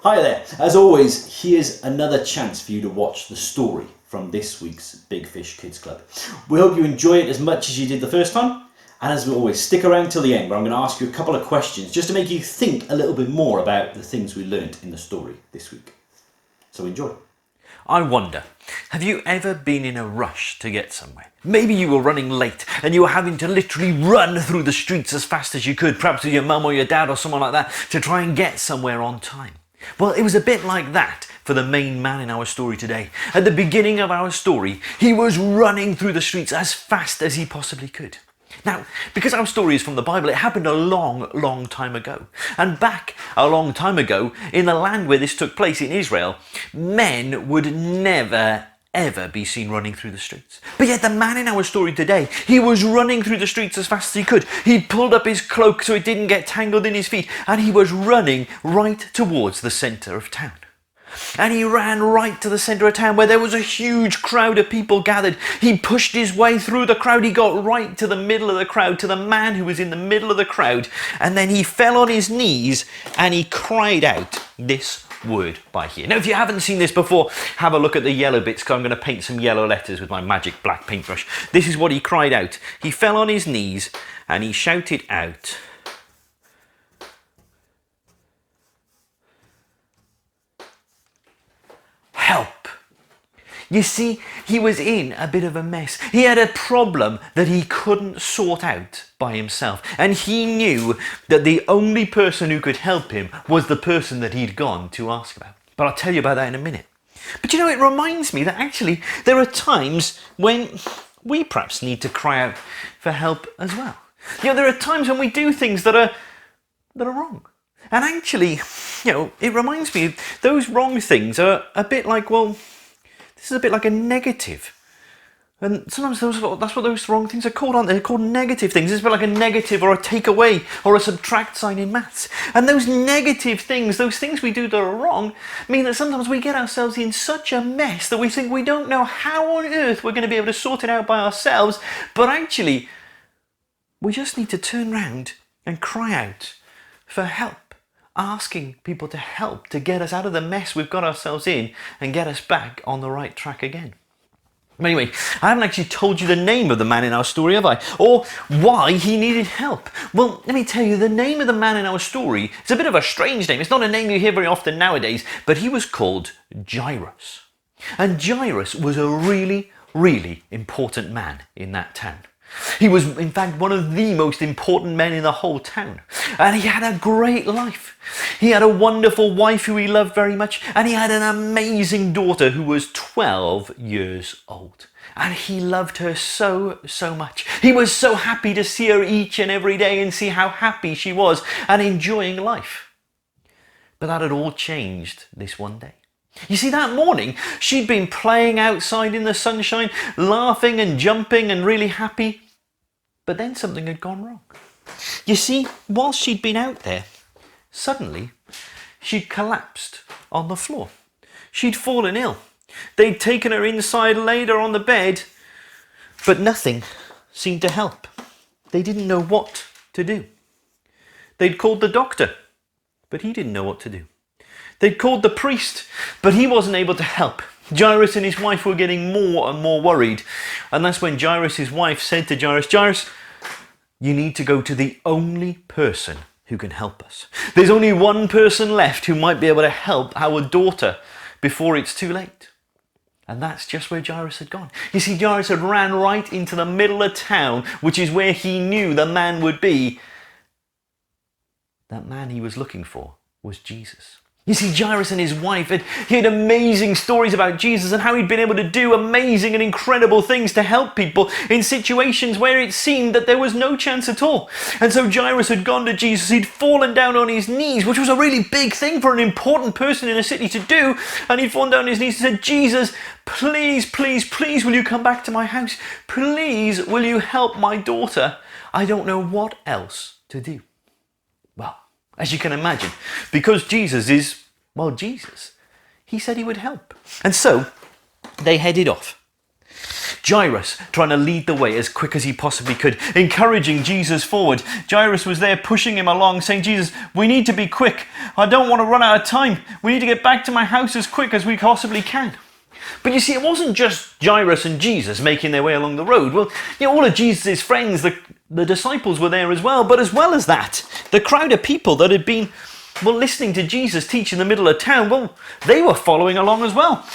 Hi there. As always, here's another chance for you to watch the story from this week's Big Fish Kids Club. We hope you enjoy it as much as you did the first time. And as we always, stick around till the end where I'm going to ask you a couple of questions just to make you think a little bit more about the things we learnt in the story this week. So enjoy. I wonder, have you ever been in a rush to get somewhere? Maybe you were running late and you were having to literally run through the streets as fast as you could, perhaps with your mum or your dad or someone like that, to try and get somewhere on time. Well, it was a bit like that for the main man in our story today. At the beginning of our story, he was running through the streets as fast as he possibly could. Now, because our story is from the Bible, it happened a long time ago. And back a long time ago, in the land where this took place in Israel, men would never ever be seen running through the streets. But yet the man in our story today, he was running through the streets as fast as he could. He pulled up his cloak so it didn't get tangled in his feet, and he was running right towards the centre of town. And he ran right to the centre of town where there was a huge crowd of people gathered. He pushed his way through the crowd. He got right to the middle of the crowd, to the man who was in the middle of the crowd. And then he fell on his knees and he cried out this word by here. Now, if you haven't seen this before, have a look at the yellow bits, because I'm going to paint some yellow letters with my magic black paintbrush. This is what he cried out. He fell on his knees and he shouted out, "Help." You see, he was in a bit of a mess. He had a problem that he couldn't sort out by himself. And he knew that the only person who could help him was the person that he'd gone to ask about. But I'll tell you about that in a minute. But you know, it reminds me that actually there are times when we perhaps need to cry out for help as well. You know, there are times when we do things that are wrong. And actually, you know, it reminds me those wrong things are a bit like, well, this is a bit like a negative. And sometimes that's what those wrong things are called, aren't they? They're called negative things. It's a bit like a negative or a take away or a subtract sign in maths. And those negative things, those things we do that are wrong, mean that sometimes we get ourselves in such a mess that we think we don't know how on earth we're going to be able to sort it out by ourselves. But actually, we just need to turn round and cry out for help. Asking people to help to get us out of the mess we've got ourselves in and get us back on the right track again. But anyway, I haven't actually told you the name of the man in our story, have I? Or why he needed help. Well, let me tell you, the name of the man in our story is a bit of a strange name. It's not a name you hear very often nowadays, but he was called Jairus. And Jairus was a really important man in that town. He was, in fact, one of the most important men in the whole town. And he had a great life. He had a wonderful wife who he loved very much. And he had an amazing daughter who was 12 years old. And he loved her so much. He was so happy to see her each and every day and see how happy she was and enjoying life. But that had all changed this one day. You see, that morning, she'd been playing outside in the sunshine, laughing and jumping and really happy. But then something had gone wrong. You see, whilst she'd been out there, suddenly she'd collapsed on the floor. She'd fallen ill. They'd taken her inside, laid her on the bed, but nothing seemed to help. They didn't know what to do. They'd called the doctor, but he didn't know what to do. They'd called the priest, but he wasn't able to help. Jairus and his wife were getting more and more worried. And that's when Jairus, his wife, said to Jairus, "Jairus, you need to go to the only person who can help us. There's only one person left who might be able to help our daughter before it's too late." And that's just where Jairus had gone. You see, Jairus had ran right into the middle of town, which is where he knew the man would be. That man he was looking for was Jesus. You see, Jairus and his wife had heard amazing stories about Jesus and how he'd been able to do amazing and incredible things to help people in situations where it seemed that there was no chance at all. And so Jairus had gone to Jesus. He'd fallen down on his knees, which was a really big thing for an important person in a city to do. And he'd fallen down on his knees and said, "Jesus, please, will you come back to my house? Please, will you help my daughter? I don't know what else to do." Well, as you can imagine, because Jesus is, well, Jesus, he said he would help. And so they headed off. Jairus trying to lead the way as quick as he possibly could, encouraging Jesus forward. Jairus was there pushing him along, saying, Jesus, we need to be quick. I don't want to run out of time. We need to get back to my house as quick as we possibly can. But you see, it wasn't just Jairus and Jesus making their way along the road. Well, all of Jesus' friends, the disciples were there as well. But as well as that, the crowd of people that had been listening to Jesus teach in the middle of town, they were following along as well.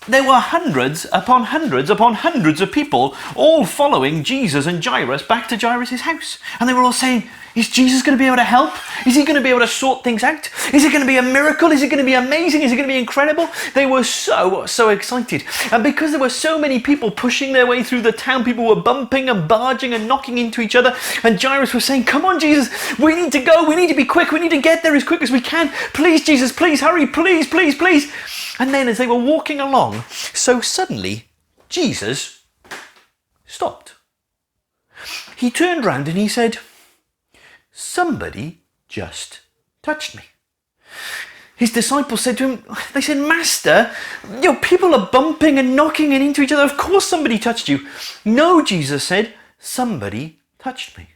There were hundreds upon hundreds upon hundreds of people all following Jesus and Jairus back to Jairus' house. And they were all saying, is Jesus going to be able to help? Is he going to be able to sort things out? Is it going to be a miracle? Is it going to be amazing? Is it going to be incredible? They were so excited. And because there were so many people pushing their way through the town, people were bumping and barging and knocking into each other. And Jairus was saying, come on, Jesus, we need to go. We need to be quick. We need to get there as quick as we can. Please, Jesus, please hurry. Please, please, please. And then as they were walking along, so suddenly Jesus stopped. He turned round and he said, somebody just touched me. His disciples said to him, they said, Master, people are bumping and knocking and into each other. Of course somebody touched you. No, Jesus said, somebody touched me.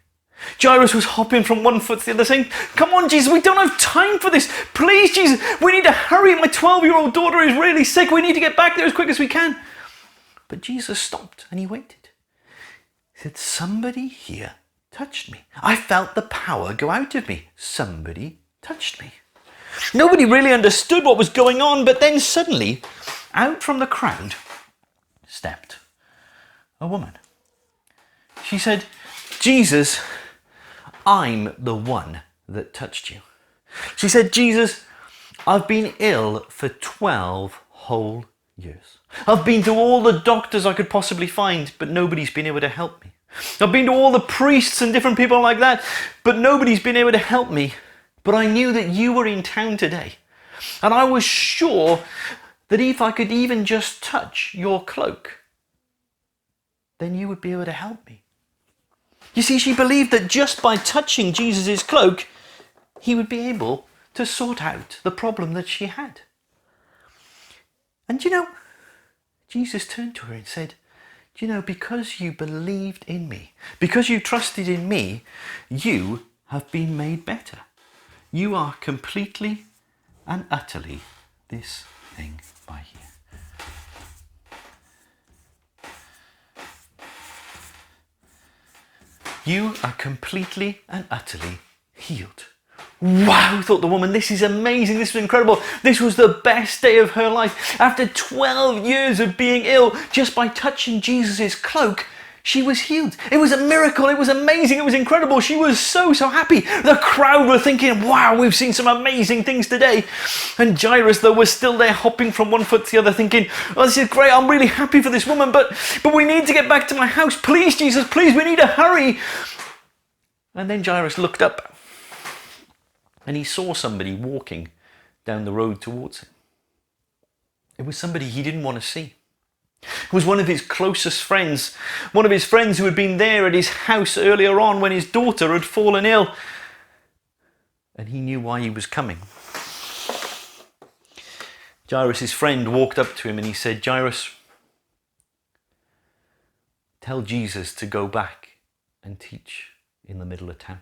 Jairus was hopping from one foot to the other saying, come on, Jesus, we don't have time for this. Please, Jesus, we need to hurry. My 12-year-old daughter is really sick. We need to get back there as quick as we can. But Jesus stopped and he waited. He said, somebody here touched me. I felt the power go out of me. Somebody touched me. Nobody really understood what was going on, but then suddenly, out from the crowd stepped a woman. She said, Jesus, I'm the one that touched you. She said, Jesus, I've been ill for 12 whole years. I've been to all the doctors I could possibly find, but nobody's been able to help me. I've been to all the priests and different people like that, but nobody's been able to help me. But I knew that you were in town today. And I was sure that if I could even just touch your cloak, then you would be able to help me. You see, she believed that just by touching Jesus' cloak, he would be able to sort out the problem that she had. And Jesus turned to her and said, because you believed in me, because you trusted in me, you have been made better. You are completely and utterly this thing by here. You are completely and utterly healed. Wow, thought the woman, this is amazing, this was incredible. This was the best day of her life. After 12 years of being ill, just by touching Jesus' cloak, she was healed. It was a miracle, it was amazing, it was incredible. She was so happy. The crowd were thinking, wow, we've seen some amazing things today. And Jairus, though, was still there hopping from one foot to the other thinking, oh, this is great, I'm really happy for this woman, but we need to get back to my house. Please, Jesus, please, we need to hurry. And then Jairus looked up and he saw somebody walking down the road towards him. It was somebody he didn't want to see. It was one of his closest friends, one of his friends who had been there at his house earlier on when his daughter had fallen ill. And he knew why he was coming. Jairus' friend walked up to him and he said, Jairus, tell Jesus to go back and teach in the middle of town.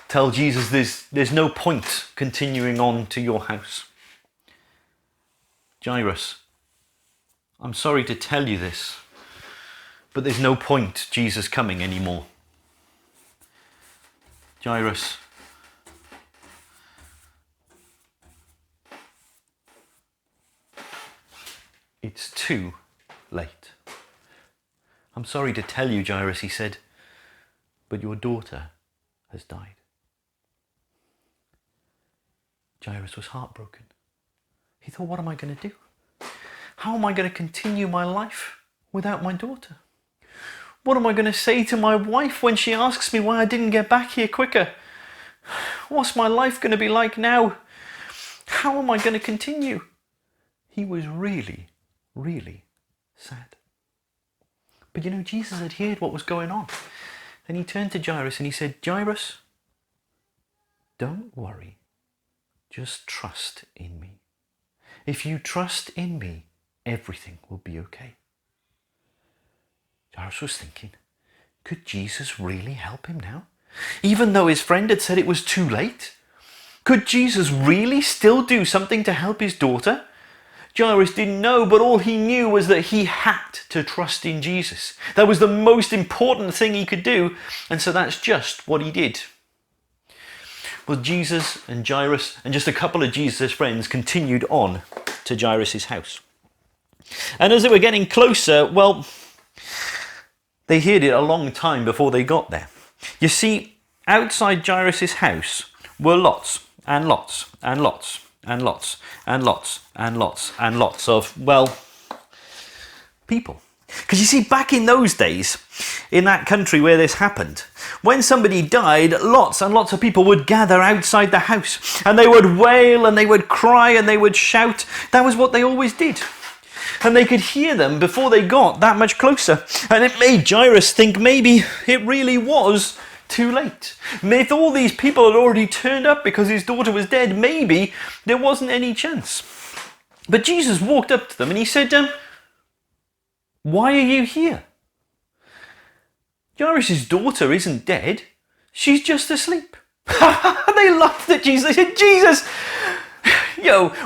Tell Jesus there's no point continuing on to your house. Jairus, I'm sorry to tell you this, but there's no point Jesus coming anymore. Jairus, it's too late. I'm sorry to tell you, Jairus, he said, but your daughter has died. Jairus was heartbroken. He thought, what am I going to do? How am I going to continue my life without my daughter? What am I going to say to my wife when she asks me why I didn't get back here quicker? What's my life going to be like now? How am I going to continue? He was really, really sad. But Jesus had heard what was going on. Then he turned to Jairus and he said, Jairus, don't worry. Just trust in me. If you trust in me, everything will be okay. Jairus was thinking, could Jesus really help him now? Even though his friend had said it was too late? Could Jesus really still do something to help his daughter? Jairus didn't know, but all he knew was that he had to trust in Jesus. That was the most important thing he could do, and so that's just what he did. Well, Jesus and Jairus and just a couple of Jesus' friends continued on to Jairus' house. And as they were getting closer, well, they hid it a long time before they got there. You see, outside Jairus' house were lots and lots and lots and lots and lots and lots and lots of, well, people. Because you see, back in those days, in that country where this happened, when somebody died, lots and lots of people would gather outside the house, and they would wail and they would cry and they would shout. That was what they always did. And they could hear them before they got that much closer. And it made Jairus think maybe it really was too late. If all these people had already turned up because his daughter was dead, maybe there wasn't any chance. But Jesus walked up to them and he said, why are you here? Jairus' daughter isn't dead. She's just asleep. They laughed at Jesus. They said, Jesus,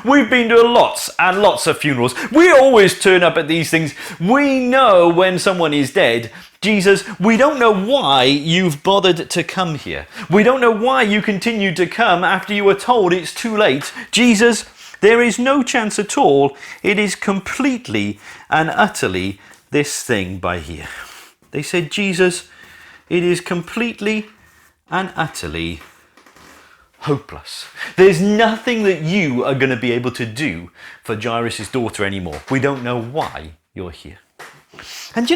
we've been to lots and lots of funerals. We always turn up at these things. We know when someone is dead. Jesus, we don't know why you've bothered to come here. We don't know why you continue to come after you were told it's too late. Jesus, there is no chance at all. It is completely and utterly this thing by here. They said, Jesus, it is completely and utterly hopeless. There's nothing that you are going to be able to do for Jairus' daughter anymore. We don't know why you're here. And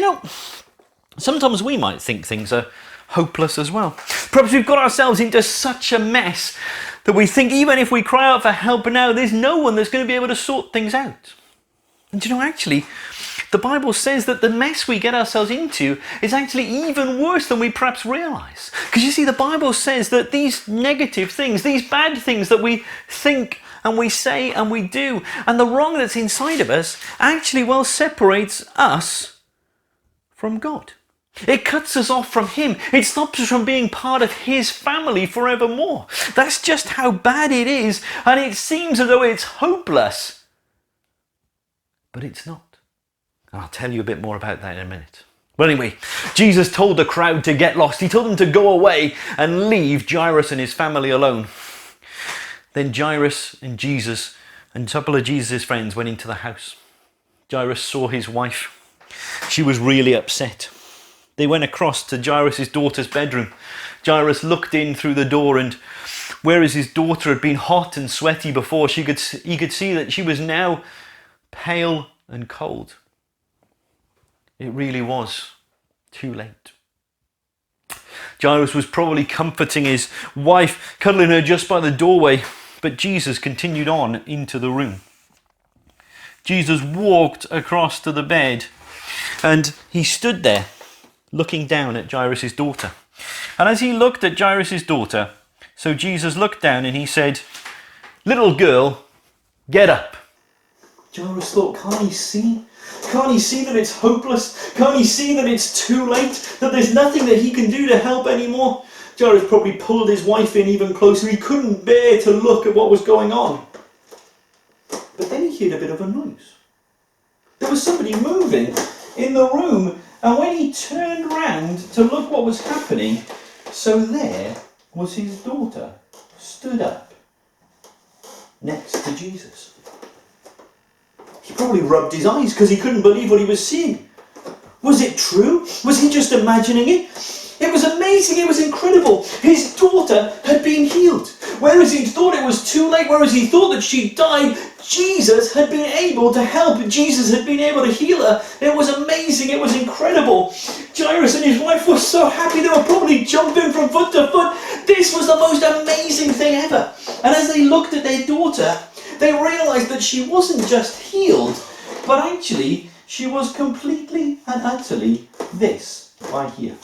sometimes we might think things are hopeless as well. Perhaps we've got ourselves into such a mess that we think even if we cry out for help now, there's no one that's going to be able to sort things out. And actually, the Bible says that the mess we get ourselves into is actually even worse than we perhaps realise. Because you see, the Bible says that these negative things, these bad things that we think and we say and we do, and the wrong that's inside of us actually, separates us from God. It cuts us off from Him. It stops us from being part of His family forevermore. That's just how bad it is, and it seems as though it's hopeless. But it's not. And I'll tell you a bit more about that in a minute. But anyway, Jesus told the crowd to get lost. He told them to go away and leave Jairus and his family alone. Then Jairus and Jesus and a couple of Jesus' friends went into the house. Jairus saw his wife. She was really upset. They went across to Jairus' daughter's bedroom. Jairus looked in through the door, and whereas his daughter had been hot and sweaty before, he could see that she was now pale and cold. It really was too late. Jairus was probably comforting his wife, cuddling her just by the doorway, but Jesus continued on into the room. Jesus walked across to the bed, and he stood there, looking down at Jairus' daughter. And as he looked at Jairus' daughter, so Jesus looked down and he said, "Little girl, get up." Jairus thought, can't he see? Can't he see that it's hopeless? Can't he see that it's too late? That there's nothing that he can do to help anymore? Jairus probably pulled his wife in even closer. He couldn't bear to look at what was going on. But then he heard a bit of a noise. There was somebody moving in the room, and when he turned round to look what was happening, so there was his daughter, stood up next to Jesus. He probably rubbed his eyes because he couldn't believe what he was seeing. Was it true? Was he just imagining it? It was amazing, it was incredible. His daughter had been healed. Whereas he thought it was too late, whereas he thought that she died, Jesus had been able to help. Jesus had been able to heal her. It was amazing, it was incredible. Jairus and his wife were so happy, they were probably jumping from foot to foot. This was the most amazing thing ever. And as they looked at their daughter, they realised that she wasn't just healed, but actually she was completely and utterly this right here.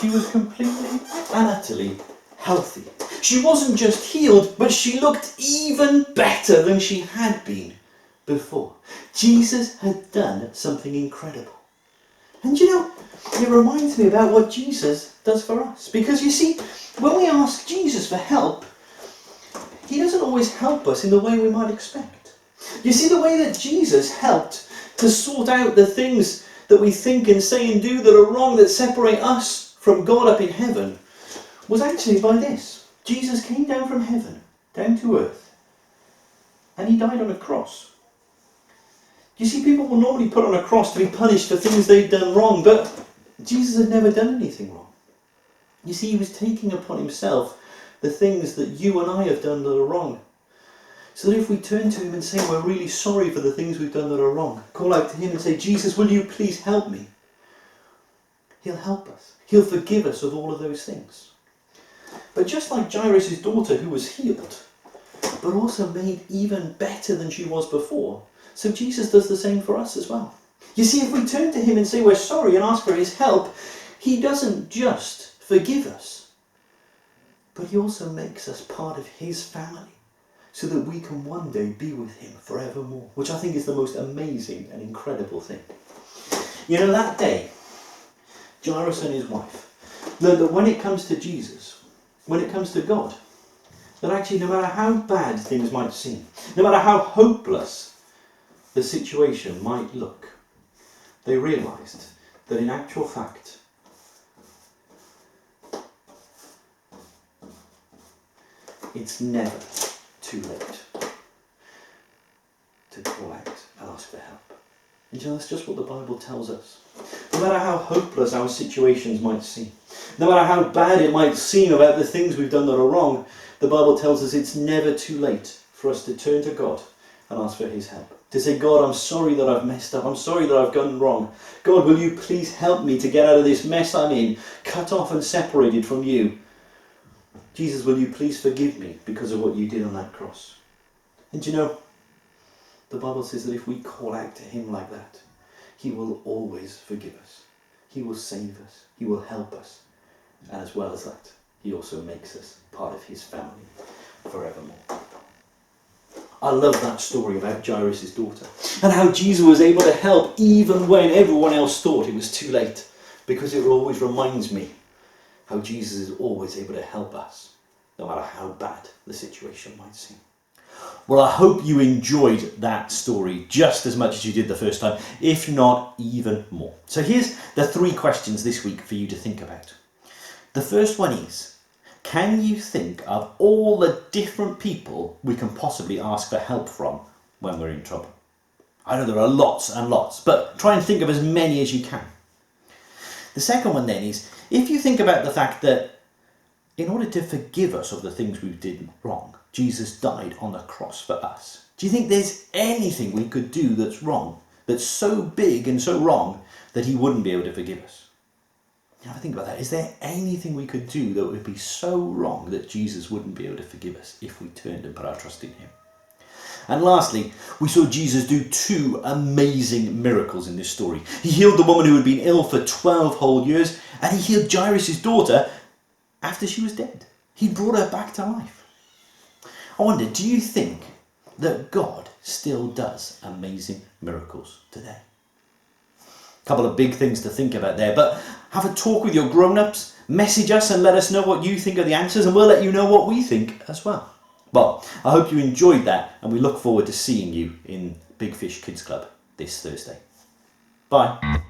She was completely and utterly healthy. She wasn't just healed, but she looked even better than she had been before. Jesus had done something incredible. And you know, it reminds me about what Jesus does for us. Because you see, when we ask Jesus for help, he doesn't always help us in the way we might expect. You see, the way that Jesus helped to sort out the things that we think and say and do that are wrong, that separate us from God up in heaven, was actually by this. Jesus came down from heaven, down to earth, and he died on a cross. You see, people will normally put on a cross to be punished for things they've done wrong, but Jesus had never done anything wrong. You see, he was taking upon himself the things that you and I have done that are wrong. So that if we turn to him and say we're really sorry for the things we've done that are wrong, call out to him and say, Jesus, will you please help me? He'll help us. He'll forgive us of all of those things. But just like Jairus' daughter, who was healed, but also made even better than she was before, so Jesus does the same for us as well. You see, if we turn to him and say we're sorry and ask for his help, he doesn't just forgive us, but he also makes us part of his family, so that we can one day be with him forevermore, which I think is the most amazing and incredible thing. You know, that day, Jairus and his wife learned that when it comes to Jesus, when it comes to God, that actually no matter how bad things might seem, no matter how hopeless the situation might look, they realised that in actual fact, it's never too late to call out and ask for help. And you know, that's just what the Bible tells us. No matter how hopeless our situations might seem, no matter how bad it might seem about the things we've done that are wrong, the Bible tells us it's never too late for us to turn to God and ask for his help. To say, God, I'm sorry that I've messed up. I'm sorry that I've gone wrong. God, will you please help me to get out of this mess I'm in, cut off and separated from you? Jesus, will you please forgive me because of what you did on that cross? And you know, the Bible says that if we call out to him like that, he will always forgive us. He will save us. He will help us. And as well as that, he also makes us part of his family forevermore. I love that story about Jairus' daughter and how Jesus was able to help even when everyone else thought it was too late, because it always reminds me how Jesus is always able to help us, no matter how bad the situation might seem. Well, I hope you enjoyed that story just as much as you did the first time, if not even more. So here's the 3 questions this week for you to think about. The first one is, can you think of all the different people we can possibly ask for help from when we're in trouble? I know there are lots and lots, but try and think of as many as you can. The second one then is, if you think about the fact that in order to forgive us of the things we did wrong, Jesus died on the cross for us. Do you think there's anything we could do that's wrong, that's so big and so wrong that he wouldn't be able to forgive us? You know, think about that. Is there anything we could do that would be so wrong that Jesus wouldn't be able to forgive us if we turned and put our trust in him? And lastly, we saw Jesus do 2 amazing miracles in this story. He healed the woman who had been ill for 12 whole years, and he healed Jairus' daughter after she was dead. He brought her back to life. I wonder, do you think that God still does amazing miracles today? A couple of big things to think about there, but have a talk with your grown-ups, message us and let us know what you think are the answers, and we'll let you know what we think as well. Well, I hope you enjoyed that, and we look forward to seeing you in Big Fish Kids Club this Thursday. Bye.